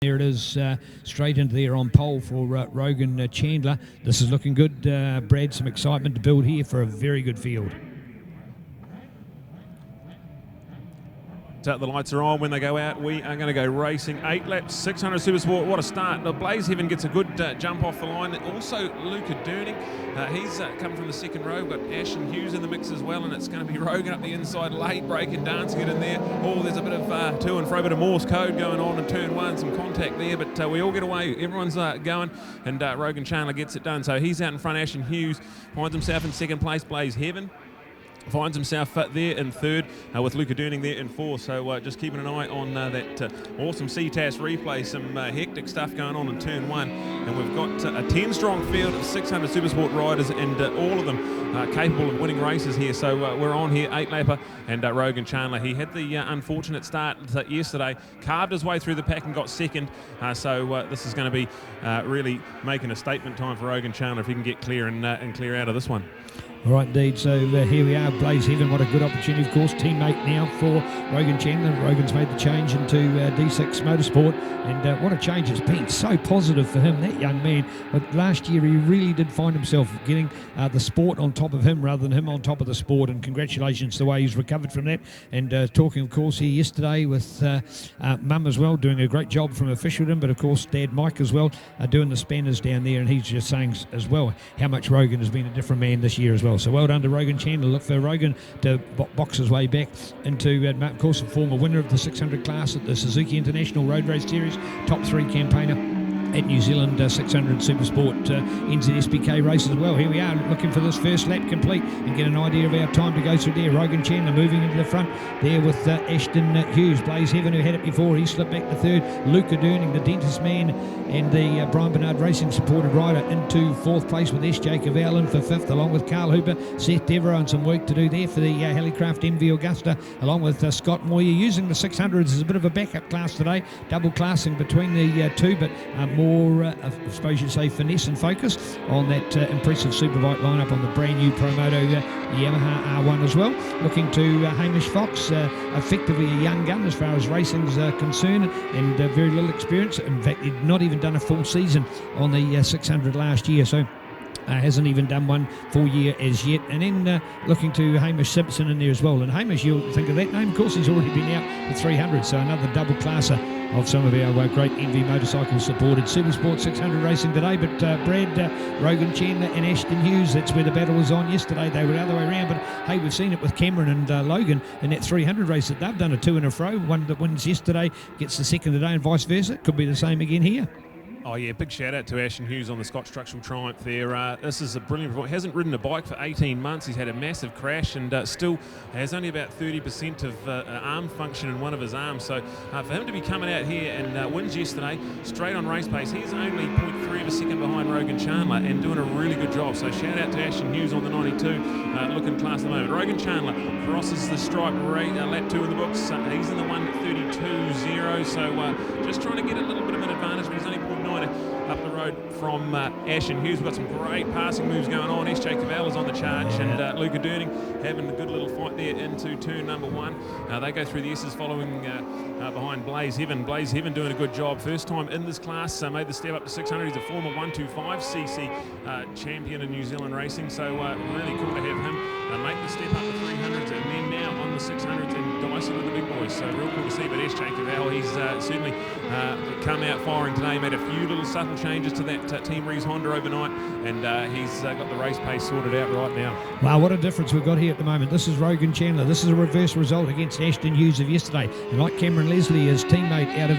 There it is, straight into there on pole for Rogan Chandler. This is looking good, Brad. Some excitement to build here for a very good field. The lights are on. When they go out, we are going to go racing. 8 laps, 600 Supersport. What a start. The Blaze Heaven gets a good jump off the line. Also, Luca Durning. He's come from the second row. We've got Ashton Hughes in the mix as well, and it's going to be Rogan up the inside, late breaking, dancing it in there. Oh, there's a bit of to and fro, a bit of Morse code going on in turn one, some contact there, but we all get away. Everyone's going, and Rogan Chandler gets it done. So he's out in front. Ashton Hughes finds himself in second place. Blaze Heaven finds himself there in third, with Luca Durning there in fourth. So just keeping an eye on that awesome Ctas replay. Some hectic stuff going on in turn one, and we've got a 10-strong field of 600 Supersport riders, and all of them capable of winning races here. So we're on here, 8-lapper, and Rogan Chandler. He had the unfortunate start yesterday, carved his way through the pack and got second. So this is going to be really making a statement time for Rogan Chandler if he can get clear and clear out of this one. All right, indeed. So here we are, Blaze Heaven. What a good opportunity, of course. Teammate now for Rogan Chandler. Rogan's made the change into D6 Motorsport, and what a change it's been. So positive for him, that young man. But last year he really did find himself getting the sport on top of him rather than him on top of the sport, and congratulations the way he's recovered from that. And talking, of course, here yesterday with Mum as well, doing a great job from officialdom, but of course Dad Mike as well, doing the spanners down there, and he's just saying as well how much Rogan has been a different man this year as well. So well done to Rogan Chandler. Look for Rogan to box his way back into, of course, a former winner of the 600 class at the Suzuki International Road Race Series, top 3 campaigner at New Zealand 600 Supersport NZSBK race as well. Here we are looking for this first lap complete and get an idea of our time to go through there. Rogan Chandler moving into the front there with Ashton Hughes. Blaze Heaven, who had it before, he slipped back to third. Luca Durning, the dentist man, and the Brian Bernard Racing supported rider into fourth place with SJ Cavell for fifth, along with Carl Hooper, Seth Devereaux, and some work to do there for the Helicraft MV Augusta, along with Scott Moyer, using the 600s as a bit of a backup class today, double classing between the two, but more, I suppose you'd say, finesse and focus on that impressive Superbike lineup on the brand new Promoto Yamaha R1 as well. Looking to Hamish Fox, effectively a young gun as far as racing's concerned, and very little experience. In fact, he'd not even done a full season on the 600 last year, so hasn't even done one full year as yet. And then looking to Hamish Simpson in there as well. And Hamish, you'll think of that name, of course, he's already been out for 300, so another double classer of some of our great MV Motorcycle supported Supersport 600 racing today. But Brad, Rogan Chandler and Ashton Hughes, that's where the battle was on yesterday. They were the other way around, but hey, we've seen it with Cameron and Logan in that 300 race that they've done a 2 in a row. One that wins yesterday gets the second today, and vice versa. Could be the same again here. Oh yeah, big shout out to Ashton Hughes on the Scott Structural Triumph there. This is a brilliant performance. Hasn't ridden a bike for 18 months. He's had a massive crash and still has only about 30% of arm function in one of his arms. So for him to be coming out here and wins yesterday, straight on race pace, he's only 0.3 of a second behind Rogan Chandler and doing a really good job. So shout out to Ashton Hughes on the 92, looking class at the moment. Rogan Chandler crosses the stripe, lap 2 in the books. He's in the 1:32.0, so just trying to get a little bit of an advantage, but he's only 0.9 up the road from Ashton Hughes. We've got some great passing moves going on. SJ Cavell is on the charge, and Luca Durning having a good little fight there into turn number 1. They go through the S's following behind Blaze Heaven. Blaze Heaven doing a good job. First time in this class, made the step up to 600. He's a former 125cc champion in New Zealand racing, so really cool to have him make the step up to 300s and then now on the 600s and dice it with the big boys. So real cool to see. But SJ Cavell, he's certainly come out firing today, made a few little subtle changes to that Team Rees Honda overnight, and he's got the race pace sorted out right now. Wow, what a difference we've got here at the moment. This is Rogan Chandler. This is a reverse result against Ashton Hughes of yesterday. And like Cameron Leslie, his teammate out of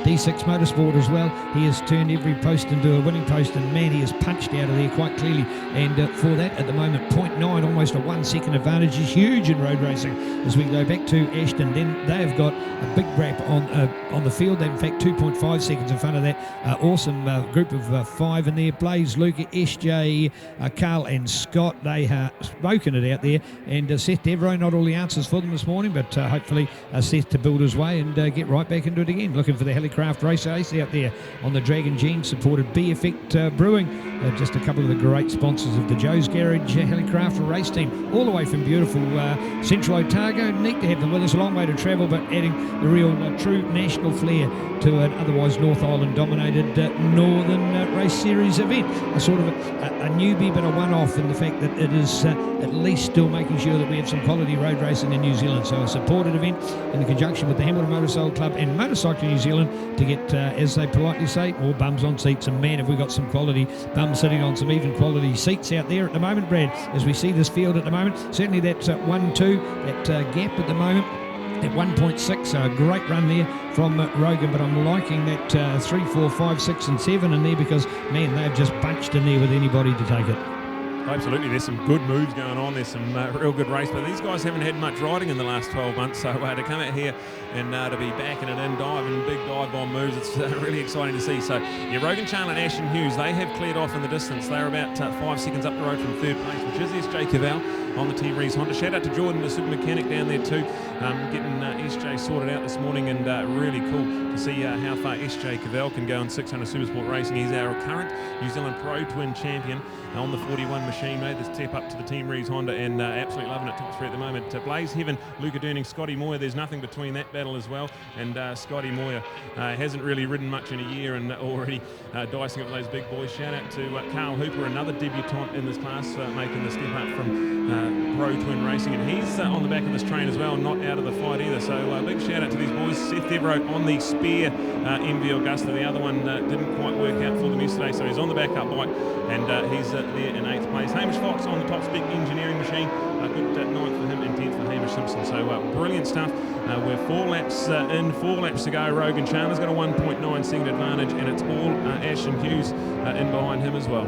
D6 Motorsport as well, he has turned every post into a winning post, and man, he has punched out of there quite clearly. And for that, at the moment, 0.9, almost a 1 second advantage is huge in road racing. As we go back to Ashton, then they have got a big gap on the field. They, in fact, 2.5 seconds in front of that awesome group of 5 in there. Blaze, Luca, SJ, Carl and Scott, they have spoken it out there. And Seth Devereaux, not all the answers for them this morning, but hopefully Seth to build his way and get right back into it again. Looking for the Helicraft race ace out there on the Dragon Gene supported B Effect Brewing. Just a couple of the great sponsors of the Joe's Garage Helicraft race team, all the way from beautiful Central Otago. Otago. Neat to have them with us, a long way to travel, but adding the real true national flair to an otherwise North Island dominated Northern Race Series event. A sort of a newbie, but a one-off in the fact that it is at least still making sure that we have some quality road racing in New Zealand. So a supported event in conjunction with the Hamilton Motorcycle Club and Motorcycling New Zealand to get, as they politely say, more bums on seats. And man, have we got some quality bums sitting on some even quality seats out there at the moment, Brad, as we see this field at the moment. Certainly that's 1-2, that gap at the moment at 1.6, so a great run there from Rogan, but I'm liking that 3, 4, 5, 6 and 7 in there because, man, they've just bunched in there with anybody to take it. Absolutely, there's some good moves going on. There's some real good race, but these guys haven't had much riding in the last 12 months, so to come out here and to be backing it in, diving, big dive bomb moves, it's really exciting to see. So, yeah, Rogan Chandler and Ashton Hughes, they have cleared off in the distance. They're about 5 seconds up the road from third place, which is SJ Cavell on the Team Rees Honda. Shout out to Jordan, the super mechanic down there too, getting SJ sorted out this morning, and really cool to see how far SJ Cavell can go in 600 Supersport racing. He's our current New Zealand Pro Twin champion on the 41 machine. Made the step up to the Team Rees Honda and absolutely loving it top three at the moment. Blaze Heaven, Luca Durning, Scotty Moyer, there's nothing between that battle as well, and Scotty Moyer hasn't really ridden much in a year and already dicing up those big boys. Shout out to Carl Hooper, another debutant in this class, making the step up from Pro Twin Racing, and he's on the back of this train as well, not out of the fight either. So big shout out to these boys. Seth Devereux on the spare MV Augusta. The other one didn't quite work out for them yesterday, so he's on the backup bike, and he's there in 8th place. Hamish Fox on the top spec engineering machine. Good 9th for him and 10th for Hamish Simpson. So brilliant stuff. We're 4 laps in, 4 laps to go. Rogan Chandler's got a 1.9 second advantage, and it's all Ashton Hughes in behind him as well.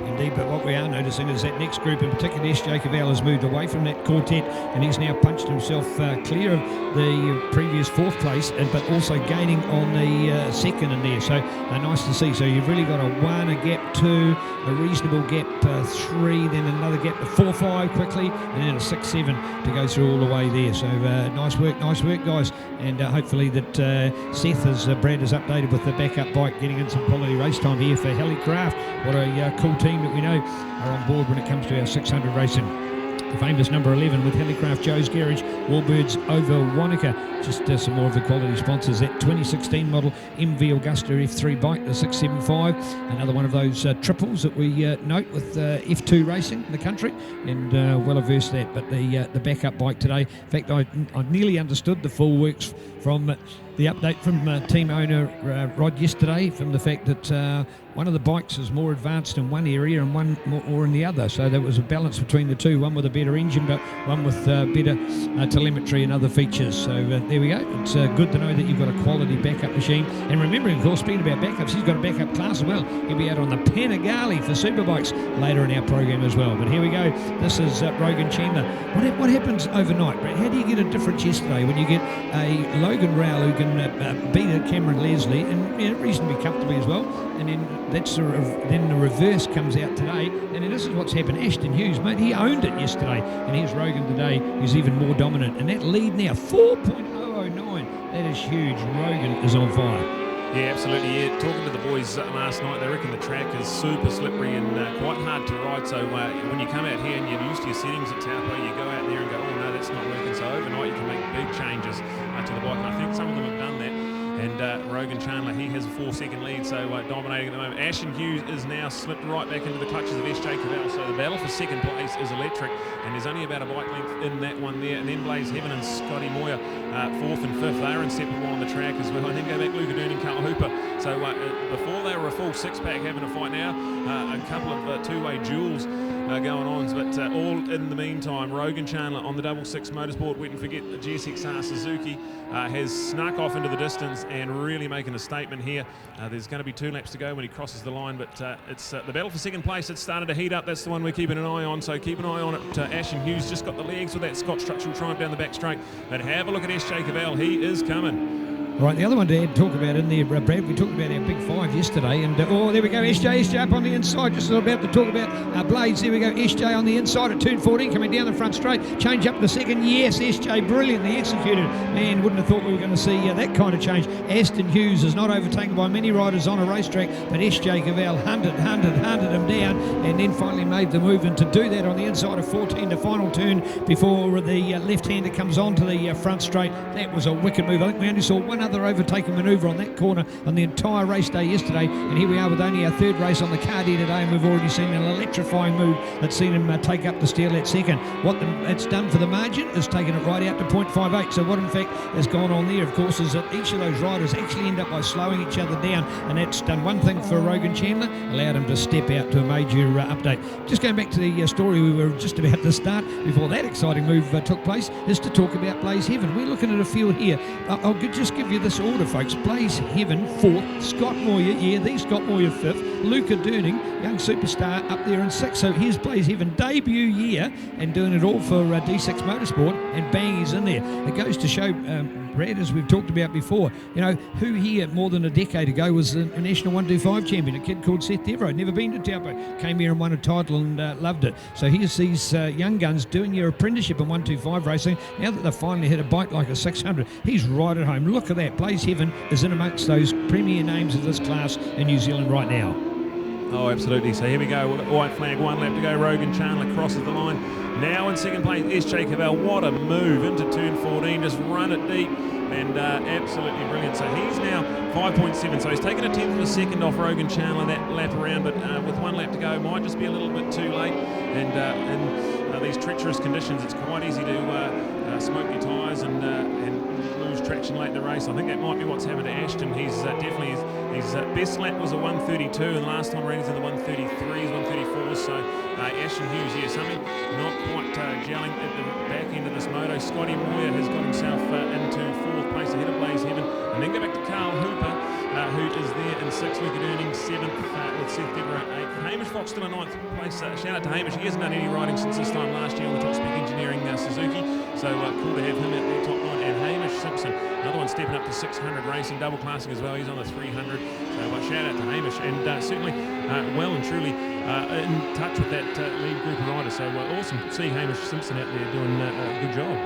Indeed, but what we are noticing is that next group, in particular SJ Cavell, has moved away from that quartet, and he's now punched himself clear of the previous 4th place, but also gaining on the second in there. So nice to see. So you've really got a 1, a gap 2, a reasonable gap 3, then another gap to 4, 5 quickly, and then a 6, 7 to go through all the way there. So nice work, guys. And hopefully that Seth, as Brad has updated with the backup bike, getting in some quality race time here for Helicraft. What a cool team that we know are on board when it comes to our 600 racing. The famous number 11 with Helicraft, Joe's Garage, Warbirds over Wanaka. Just some more of the quality sponsors. That 2016 model MV Augusta F3 bike, the 675. Another one of those triples that we note with F2 racing in the country, and well averse that. But the backup bike today, in fact, I nearly understood the full works from the update from team owner Rod yesterday, from the fact that one of the bikes is more advanced in one area and one more in the other. So there was a balance between the two, one with a better engine, but one with better telemetry and other features. So there we go. It's good to know that you've got a quality backup machine. And remembering, of course, speaking about backups, he's got a backup class as well. He'll be out on the Panigale for superbikes later in our program as well. But here we go. This is Rogan Chandler. What happens overnight, Brett? How do you get a difference yesterday when you get a Logan Rowell who can beat a Cameron Leslie and reasonably comfortably as well, and then then the reverse comes out today, and then this is what's happened. Ashton Hughes, mate, he owned it yesterday, and here's Rogan today, who's even more dominant, and that lead now 4.009. That is huge. Rogan is on fire. Yeah, absolutely. Yeah, talking to the boys last night, they reckon the track is super slippery and quite hard to ride. So when you come out here and you're used to your settings at Taupo, you go out there and go, oh no, that's not working. So overnight you can make big changes to the bike. And I think some of them have done that. And Rogan Chandler, he has a 4-second lead, so dominating at the moment. Ashton Hughes is now slipped right back into the clutches of SJ Cavell, so the battle for second place is electric, and there's only about a bike length in that one there. And then Blaze Heaven and Scotty Moyer, 4th and 5th, they're inseparable on the track as well. And then go back Luca Durning, Carl Hooper. So before they were a full 6-pack having a fight, now a couple of two-way duels going on, but all in the meantime, Rogan Chandler on the 66 Motorsport. We can forget the GSXR Suzuki has snuck off into the distance and really making a statement here. There's going to be 2 laps to go when he crosses the line, but it's the battle for second place. It's started to heat up. That's the one we're keeping an eye on, so keep an eye on it. Ashton Hughes just got the legs with that Scott structural triumph down the back straight, but have a look at SJ Cavell. He is coming. All right, the other one to talk about in there, Brad, we talked about our big five yesterday, and oh, there we go, SJ up on the inside, just about to talk about Blades. There we go, SJ on the inside at turn 14, coming down the front straight, change up the second, yes, SJ brilliantly executed. Man, wouldn't have thought we were going to see that kind of change. Aston Hughes is not overtaken by many riders on a racetrack, but SJ Cavell hunted him down, and then finally made the move, and to do that on the inside of 14, the final turn before the left-hander comes onto the front straight, that was a wicked move. I think we only saw one other overtaking manoeuvre on that corner on the entire race day yesterday, and here we are with only our third race on the card here today, and we've already seen an electrifying move that's seen him take up the steal at second. What it's done for the margin is taken it right out to 0.58. So what in fact has gone on there, of course, is that each of those riders actually end up by slowing each other down, and that's done one thing for Rogan Chandler, allowed him to step out to a major update. Just going back to the story we were just about to start before that exciting move took place, is to talk about Blaze Heaven. We're looking at a field here. I'll just give you this order, folks. Blaze Heaven 4th, Scott Moyer, the Scott Moyer 5th, Luca Durning, young superstar, up there in 6th. So here's Blaze Heaven, debut year, and doing it all for D6 Motorsport, and bang, he's in there. It goes to show, Brad, as we've talked about before, you know, who here more than a decade ago was a national 125 champion, a kid called Seth Devereaux, never been to Taupo, came here and won a title and loved it. So here's these young guns doing your apprenticeship in 125 racing. Now that they've finally hit a bike like a 600, he's right at home. Look at that. Blaze Heaven is in amongst those premier names of this class in New Zealand right now. Oh, absolutely. So here we go. White flag, 1 lap to go. Rogan Chandler crosses the line. Now in second place, SJ Cavell. What a move into turn 14. Just run it deep, and absolutely brilliant. So he's now 5.7. So he's taken a tenth of a second off Rogan Chandler that lap around, but with 1 lap to go, might just be a little bit too late. And in these treacherous conditions, it's quite easy to smoke your tyres and lose traction late in the race. I think that might be what's happened to Ashton. He's definitely his best lap was a 1:32, and last time around he's in the 1:33s, 1:34. So Ashton Hughes, yeah, something not quite gelling at the back end of this moto. Scotty Moyer has got himself into 4th place ahead of Blaze Heaven, and then go back to Carl Hooper, who is there in 6th, Luca Durning 7th, with Seth Devereaux 8th. Hamish Fox still in 9th place. Shout out to Hamish. He hasn't done any riding since this time last year on the Top Spec Engineering Suzuki, so cool to have him at the top 9. And Hamish Simpson, another one stepping up to 600 racing, double classing as well. He's on the 300, so shout out to Hamish, and certainly well and truly in touch with that lead group of riders. So awesome to see Hamish Simpson out there doing a good job.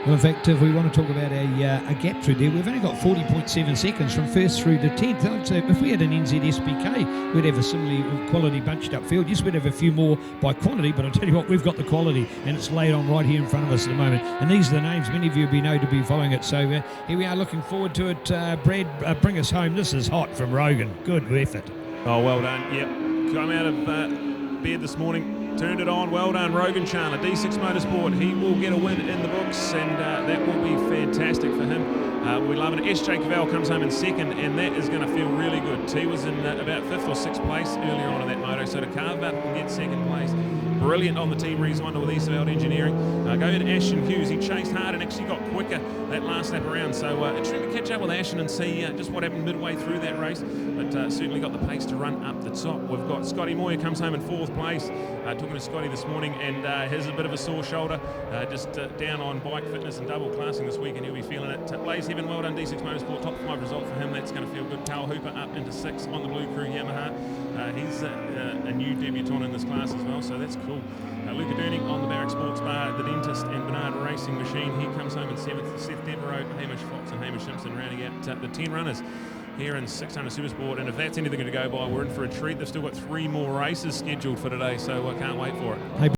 Well, in fact, if we want to talk about a gap through there, we've only got 40.7 seconds from 1st through to 10th. I'd say if we had an NZSBK, we'd have a similarly quality bunched up field. Yes, we'd have a few more by quantity, but I'll tell you what, we've got the quality, and it's laid on right here in front of us at the moment. And these are the names many of you will know to be following it. So here we are, looking forward to it. Brad, bring us home. This is hot from Rogan. Good effort. Oh, well done. Yep. Come out of bed this morning. Turned it on. Well done, Rogan Chandler, D6 Motorsport. He will get a win in the books, and that will be fantastic for him. We're loving it. SJ Cavell comes home in 2nd, and that is going to feel really good. He was in about 5th or 6th place earlier on in that moto, so to carve up and get 2nd place, brilliant on the team reason with Eastveld Engineering. Go to Ashton Hughes. He chased hard and actually got quicker that last lap around, so interesting to catch up with Ashton and see just what happened midway through that race, but certainly got the pace to run up the top. We've got Scotty Moyer comes home in 4th place. Talking to Scotty this morning, and has a bit of a sore shoulder, just down on bike fitness and double classing this week, and he'll be feeling it. Blaze Heaven, well done, D6 Motorsport, top 5 result for him. That's going to feel good. Carl Hooper up into 6th on the Blue Crew Yamaha. He's a new debutant in this class as well, so that's cool. Luca Durning on the Barrack Sports Bar, the Dentist and Bernard Racing Machine. He comes home in 7th. Seth Devereaux, Hamish Fox and Hamish Simpson rounding out the 10 runners here in 600 Supersport, and if that's anything to go by, we're in for a treat. They've still got 3 more races scheduled for today, so I can't wait for it. Hey,